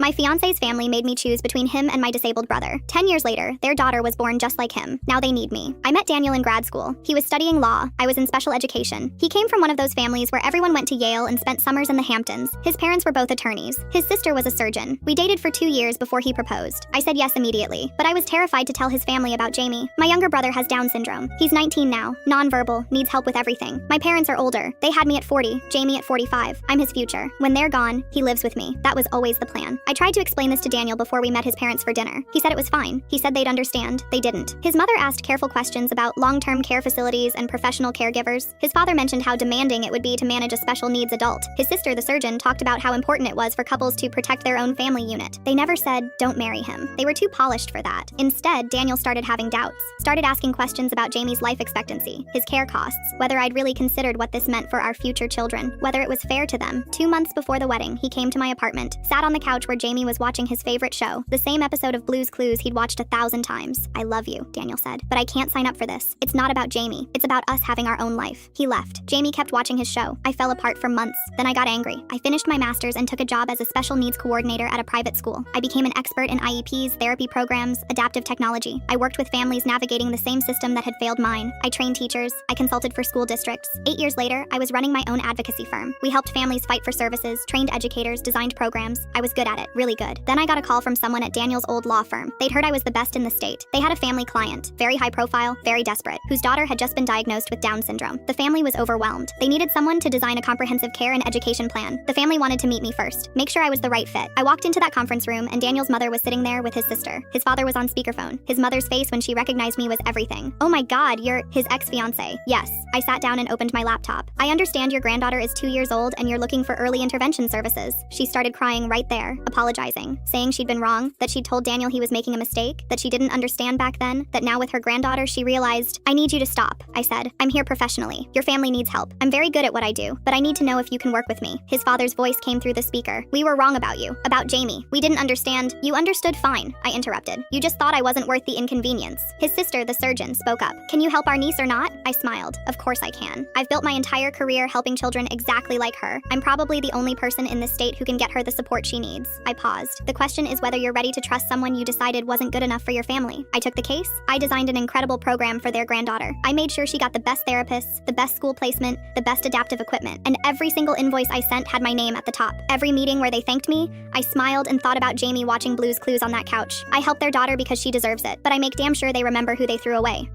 My fiance's family made me choose between him and my disabled brother. 10 years later, their daughter was born just like him. Now they need me. I met Daniel in grad school. He was studying law. I was in special education. He came from one of those families where everyone went to Yale and spent summers in the Hamptons. His parents were both attorneys. His sister was a surgeon. We dated for 2 years before he proposed. I said yes immediately, but I was terrified to tell his family about Jamie. My younger brother has Down syndrome. He's 19 now, nonverbal, needs help with everything. My parents are older. They had me at 40, Jamie at 45. I'm his future. When they're gone, he lives with me. That was always the plan. I tried to explain this to Daniel before we met his parents for dinner. He said it was fine. He said they'd understand. They didn't. His mother asked careful questions about long-term care facilities and professional caregivers. His father mentioned how demanding it would be to manage a special needs adult. His sister, the surgeon, talked about how important it was for couples to protect their own family unit. They never said, don't marry him. They were too polished for that. Instead, Daniel started having doubts. Started asking questions about Jamie's life expectancy, his care costs, whether I'd really considered what this meant for our future children, whether it was fair to them. 2 months before the wedding, he came to my apartment, sat on the couch where Jamie was watching his favorite show, the same episode of Blue's Clues he'd watched 1,000 times. I love you, Daniel said, but I can't sign up for this. It's not about Jamie. It's about us having our own life. He left. Jamie kept watching his show. I fell apart for months. Then I got angry. I finished my master's and took a job as a special needs coordinator at a private school. I became an expert in IEPs, therapy programs, adaptive technology. I worked with families navigating the same system that had failed mine. I trained teachers. I consulted for school districts. 8 years later, I was running my own advocacy firm. We helped families fight for services, trained educators, designed programs. I was good at it, really good. Then I got a call from someone at Daniel's old law firm. They'd heard I was the best in the state. They had a family client, very high profile, very desperate, whose daughter had just been diagnosed with Down syndrome. The family was overwhelmed. They needed someone to design a comprehensive care and education plan. The family wanted to meet me first, make sure I was the right fit. I walked into that conference room and Daniel's mother was sitting there with his sister. His father was on speakerphone. His mother's face when she recognized me was everything. Oh my God, you're his ex-fiance. Yes. I sat down and opened my laptop. I understand your granddaughter is 2 years old and you're looking for early intervention services. She started crying right there, apologizing, saying she'd been wrong, that she'd told Daniel he was making a mistake, that she didn't understand back then, that now with her granddaughter she realized, I need you to stop. I said, I'm here professionally. Your family needs help. I'm very good at what I do, but I need to know if you can work with me. His father's voice came through the speaker. We were wrong about you, about Jamie. We didn't understand. You understood fine, I interrupted. You just thought I wasn't worth the inconvenience. His sister, the surgeon, spoke up. Can you help our niece or not? I smiled. Of course I can. I've built my entire career helping children exactly like her. I'm probably the only person in this state who can get her the support she needs. I paused. The question is whether you're ready to trust someone you decided wasn't good enough for your family. I took the case. I designed an incredible program for their granddaughter. I made sure she got the best therapists, the best school placement, the best adaptive equipment, and every single invoice I sent had my name at the top. Every meeting where they thanked me, I smiled and thought about Jamie watching Blue's Clues on that couch. I helped their daughter because she deserves it, but I make damn sure they remember who they threw away.